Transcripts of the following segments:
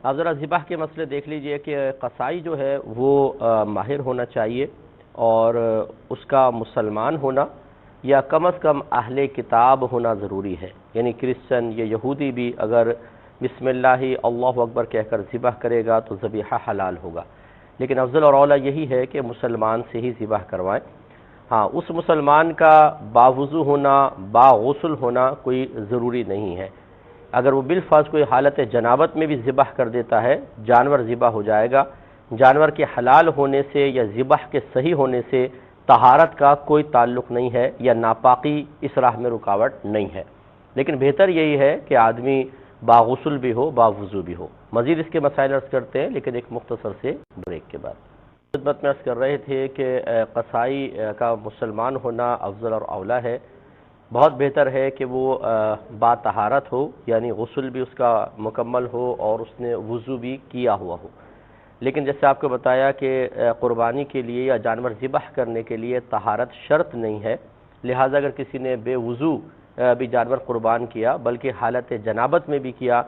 آپ ذرا ذبح کے مسئلے دیکھ لیجئے کہ قصائی جو ہے وہ ماہر ہونا چاہیے اور اس کا مسلمان ہونا یا کم از کم اہل کتاب ہونا ضروری ہے. یعنی کرسچن یا یہودی بھی اگر بسم اللہ اللہ اکبر کہہ کر ذبح کرے گا تو ذبیحہ حلال ہوگا، لیکن افضل اور اولیٰ یہی ہے کہ مسلمان سے ہی ذبح کروائیں. ہاں، اس مسلمان کا باوضو ہونا، باغسل ہونا کوئی ضروری نہیں ہے. اگر وہ بالفرض کوئی حالت جنابت میں بھی ذبح کر دیتا ہے، جانور ذبح ہو جائے گا. جانور کے حلال ہونے سے یا ذبح کے صحیح ہونے سے طہارت کا کوئی تعلق نہیں ہے یا ناپاکی اس راہ میں رکاوٹ نہیں ہے. لیکن بہتر یہی ہے کہ آدمی باغسل بھی ہو، باوضو بھی ہو. مزید اس کے مسائل عرض کرتے ہیں لیکن ایک مختصر سے بریک کے بعد. خدمت میں عرض کر رہے تھے کہ قصائی کا مسلمان ہونا افضل اور اولیٰ ہے. بہت بہتر ہے کہ وہ با طہارت ہو، یعنی غسل بھی اس کا مکمل ہو اور اس نے وضو بھی کیا ہوا ہو. لیکن جیسے آپ کو بتایا کہ قربانی کے لیے یا جانور ذبح کرنے کے لیے طہارت شرط نہیں ہے، لہٰذا اگر کسی نے بے وضو بھی جانور قربان کیا بلکہ حالت جنابت میں بھی کیا،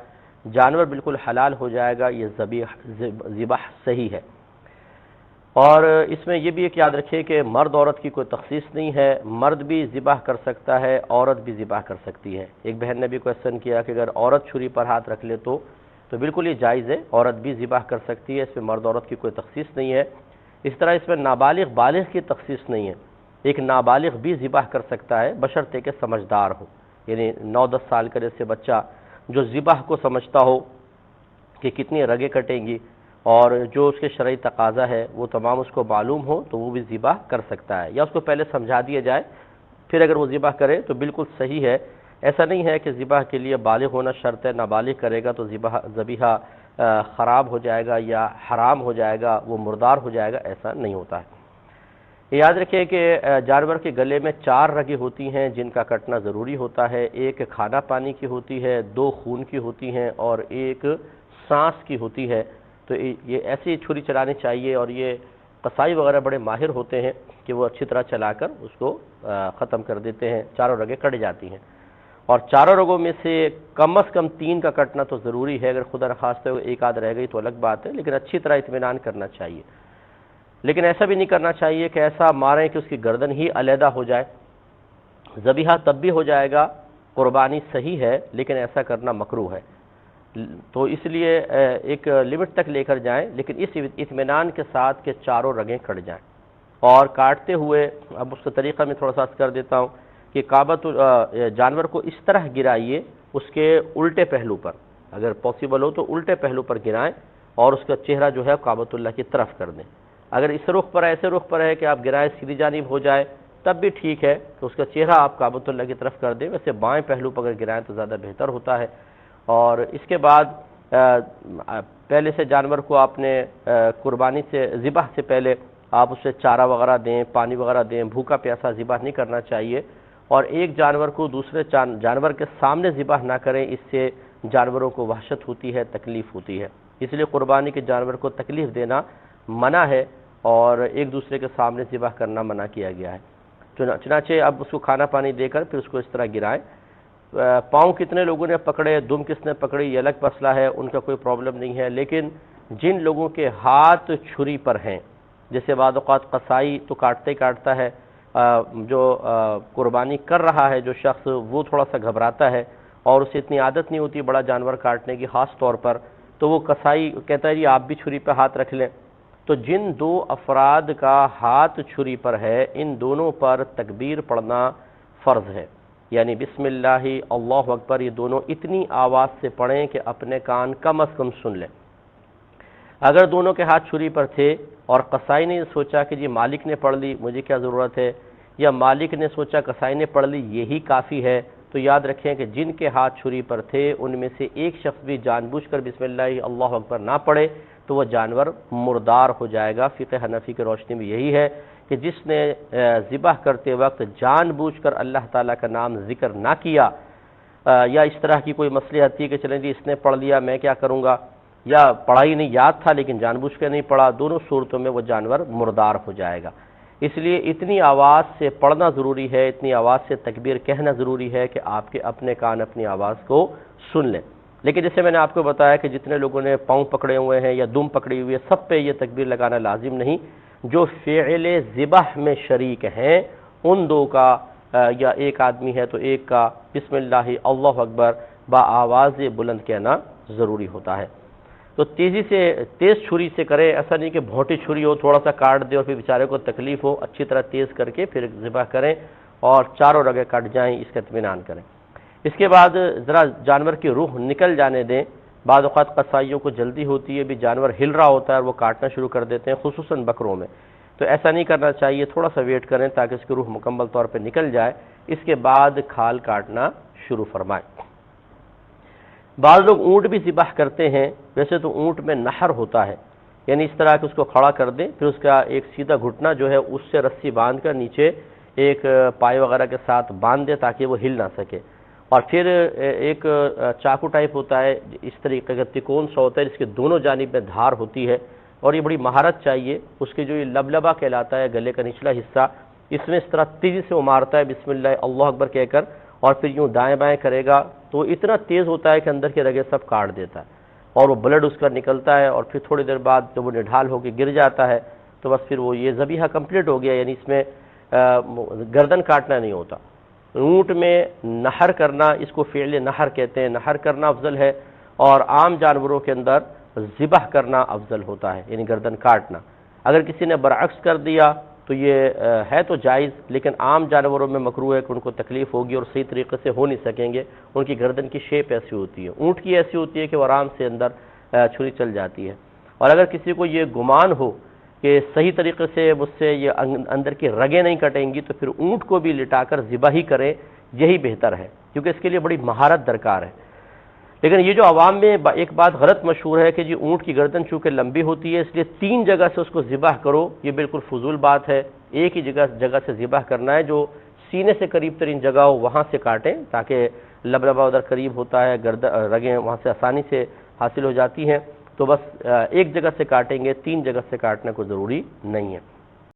جانور بالکل حلال ہو جائے گا. یہ ذبح صحیح ہے. اور اس میں یہ بھی ایک یاد رکھیں کہ مرد عورت کی کوئی تخصیص نہیں ہے. مرد بھی ذبح کر سکتا ہے، عورت بھی ذبح کر سکتی ہے. ایک بہن نے بھی کویسچن کیا کہ اگر عورت چھری پر ہاتھ رکھ لے تو بالکل یہ جائز ہے، عورت بھی ذبح کر سکتی ہے. اس میں مرد عورت کی کوئی تخصیص نہیں ہے. اس طرح اس میں نابالغ بالغ کی تخصیص نہیں ہے. ایک نابالغ بھی ذبح کر سکتا ہے بشرطے کہ سمجھدار ہو. یعنی 9-10 سال کا سے بچہ جو ذبح کو سمجھتا ہو کہ کتنی رگیں کٹیں گی اور جو اس کے شرعی تقاضا ہے وہ تمام اس کو معلوم ہو تو وہ بھی ذبح کر سکتا ہے، یا اس کو پہلے سمجھا دیا جائے پھر اگر وہ ذبح کرے تو بالکل صحیح ہے. ایسا نہیں ہے کہ ذبح کے لیے بالغ ہونا شرط ہے، نابالغ کرے گا تو ذبیحہ خراب ہو جائے گا یا حرام ہو جائے گا، وہ مردار ہو جائے گا، ایسا نہیں ہوتا ہے. یاد رکھیں کہ جانور کے گلے میں 4 رگیں ہوتی ہیں جن کا کٹنا ضروری ہوتا ہے. ایک کھانا پانی کی ہوتی ہے، 2 خون کی ہوتی ہیں اور ایک سانس کی ہوتی ہے. تو یہ ایسی چھری چلانے چاہیے اور یہ قصائی وغیرہ بڑے ماہر ہوتے ہیں کہ وہ اچھی طرح چلا کر اس کو ختم کر دیتے ہیں. 4 رگیں کٹ جاتی ہیں اور 4 رگوں میں سے کم از کم 3 کا کٹنا تو ضروری ہے. اگر خدا نخواستہ ایک آدھ رہ گئی تو الگ بات ہے، لیکن اچھی طرح اطمینان کرنا چاہیے. لیکن ایسا بھی نہیں کرنا چاہیے کہ ایسا ماریں کہ اس کی گردن ہی علیحدہ ہو جائے. ذبیحہ تب بھی ہو جائے گا، قربانی صحیح ہے، لیکن ایسا کرنا مکروہ ہے. تو اس لیے ایک لمٹ تک لے کر جائیں، لیکن اس اطمینان کے ساتھ کہ 4 رگیں کٹ جائیں. اور کاٹتے ہوئے اب اس کا طریقہ میں تھوڑا سا عرض کر دیتا ہوں کہ جانور کو اس طرح گرائیے اس کے الٹے پہلو پر، اگر پاسبل ہو تو الٹے پہلو پر گرائیں اور اس کا چہرہ جو ہے کعبۃ اللہ کی طرف کر دیں. اگر اس رخ پر ایسے رخ پر ہے کہ آپ گرائیں سیدھی جانب ہو جائے تب بھی ٹھیک ہے کہ اس کا چہرہ آپ کعبۃ اللہ کی طرف کر دیں. ویسے بائیں پہلو پر اگر گرائیں تو زیادہ بہتر ہوتا ہے. اور اس کے بعد پہلے سے جانور کو آپ نے قربانی سے ذبح سے پہلے آپ اسے چارہ وغیرہ دیں، پانی وغیرہ دیں. بھوکا پیاسا ذبح نہیں کرنا چاہیے. اور ایک جانور کو دوسرے جانور کے سامنے ذبح نہ کریں، اس سے جانوروں کو وحشت ہوتی ہے، تکلیف ہوتی ہے. اس لیے قربانی کے جانور کو تکلیف دینا منع ہے اور ایک دوسرے کے سامنے ذبح کرنا منع کیا گیا ہے. چنانچہ اب اس کو کھانا پانی دے کر پھر اس کو اس طرح گرائیں. پاؤں کتنے لوگوں نے پکڑے، دم کس نے پکڑی، یہ الگ مسئلہ ہے، ان کا کوئی پرابلم نہیں ہے. لیکن جن لوگوں کے ہاتھ چھری پر ہیں، جیسے بعض اوقات قصائی تو کاٹتے کاٹتا ہے، جو قربانی کر رہا ہے جو شخص وہ تھوڑا سا گھبراتا ہے اور اسے اتنی عادت نہیں ہوتی بڑا جانور کاٹنے کی خاص طور پر، تو وہ قصائی کہتا ہے جی آپ بھی چھری پہ ہاتھ رکھ لیں. تو جن 2 افراد کا ہاتھ چھری پر ہے ان دونوں پر تکبیر پڑھنا فرض ہے. یعنی بسم اللہ اللہ اکبر یہ دونوں اتنی آواز سے پڑھیں کہ اپنے کان کم از کم سن لیں. اگر دونوں کے ہاتھ چھری پر تھے اور قصائی نے سوچا کہ جی مالک نے پڑھ لی مجھے کیا ضرورت ہے، یا مالک نے سوچا قصائی نے پڑھ لی یہی کافی ہے، تو یاد رکھیں کہ جن کے ہاتھ چھری پر تھے ان میں سے ایک شخص بھی جان بوجھ کر بسم اللہ اللہ اکبر نہ پڑھے تو وہ جانور مردار ہو جائے گا. فقہ حنفی کی روشنی میں یہی ہے کہ جس نے ذبح کرتے وقت جان بوجھ کر اللہ تعالیٰ کا نام ذکر نہ کیا، یا اس طرح کی کوئی مصلحت تھی کہ چلیں جی اس نے پڑھ لیا میں کیا کروں گا، یا پڑھائی نہیں یاد تھا لیکن جان بوجھ کے نہیں پڑھا، دونوں صورتوں میں وہ جانور مردار ہو جائے گا. اس لیے اتنی آواز سے پڑھنا ضروری ہے، اتنی آواز سے تکبیر کہنا ضروری ہے کہ آپ کے اپنے کان اپنی آواز کو سن لیں. لیکن جیسے میں نے آپ کو بتایا کہ جتنے لوگوں نے پاؤں پکڑے ہوئے ہیں یا دم پکڑی ہوئی ہے، سب پہ یہ تکبیر لگانا لازم نہیں. جو فعل ذبح میں شریک ہیں ان دو کا یا ایک آدمی ہے تو ایک کا بسم اللہ اللہ اکبر با آواز بلند کہنا ضروری ہوتا ہے. تو تیز چھری سے کریں، ایسا نہیں کہ بھونٹی چھری ہو تھوڑا سا کاٹ دے اور پھر بیچارے کو تکلیف ہو. اچھی طرح تیز کر کے پھر ذبح کریں اور چاروں رگیں کٹ جائیں، اس کا اطمینان کریں. اس کے بعد ذرا جانور کی روح نکل جانے دیں. بعض اوقات قصائیوں کو جلدی ہوتی ہے، بھی جانور ہل رہا ہوتا ہے اور وہ کاٹنا شروع کر دیتے ہیں، خصوصاً بکروں میں. تو ایسا نہیں کرنا چاہیے، تھوڑا سا ویٹ کریں تاکہ اس کی روح مکمل طور پہ نکل جائے. اس کے بعد کھال کاٹنا شروع فرمائیں. بعض لوگ اونٹ بھی ذبح کرتے ہیں. ویسے تو اونٹ میں نحر ہوتا ہے، یعنی اس طرح کہ اس کو کھڑا کر دیں، پھر اس کا ایک سیدھا گھٹنا جو ہے اس سے رسی باندھ کر نیچے ایک پائے وغیرہ کے ساتھ باندھ دے تاکہ وہ ہل نہ سکے. اور پھر ایک چاقو ٹائپ ہوتا ہے، اس طریقے کا تکون سا ہوتا ہے جس کے دونوں جانب میں دھار ہوتی ہے، اور یہ بڑی مہارت چاہیے. اس کے جو یہ لبلبا کہلاتا ہے گلے کا نچلا حصہ، اس میں اس طرح تیزی سے وہ مارتا ہے بسم اللہ اللہ اکبر کہہ کر، اور پھر یوں دائیں بائیں کرے گا تو اتنا تیز ہوتا ہے کہ اندر کے رگے سب کاٹ دیتا ہے اور وہ بلڈ اس کا نکلتا ہے. اور پھر تھوڑی دیر بعد جب وہ نڈھال ہو کے گر جاتا ہے تو بس پھر وہ یہ ذبیحہ کمپلیٹ ہو گیا، یعنی اس میں گردن کاٹنا نہیں ہوتا. اونٹ میں نحر کرنا، اس کو فعل نحر کہتے ہیں، نحر کرنا افضل ہے، اور عام جانوروں کے اندر ذبح کرنا افضل ہوتا ہے، یعنی گردن کاٹنا. اگر کسی نے برعکس کر دیا تو یہ ہے تو جائز، لیکن عام جانوروں میں مکروہ ہے کہ ان کو تکلیف ہوگی اور صحیح طریقے سے ہو نہیں سکیں گے. ان کی گردن کی شیپ ایسی ہوتی ہے، اونٹ کی ایسی ہوتی ہے کہ وہ آرام سے اندر چھری چل جاتی ہے. اور اگر کسی کو یہ گمان ہو کہ صحیح طریقے سے مجھ سے یہ اندر کی رگیں نہیں کٹیں گی تو پھر اونٹ کو بھی لٹا کر ذبح ہی کریں، یہی بہتر ہے، کیونکہ اس کے لیے بڑی مہارت درکار ہے. لیکن یہ جو عوام میں ایک بات غلط مشہور ہے کہ جی اونٹ کی گردن چونکہ لمبی ہوتی ہے اس لیے 3 جگہ سے اس کو ذبح کرو، یہ بالکل فضول بات ہے. ایک ہی جگہ سے ذبح کرنا ہے، جو سینے سے قریب ترین جگہ ہو وہاں سے کاٹیں تاکہ لبلبا ادھر قریب ہوتا ہے، رگیں وہاں سے آسانی سے حاصل ہو جاتی ہیں. تو بس ایک جگہ سے کاٹیں گے، 3 جگہ سے کاٹنے کو ضروری نہیں ہے.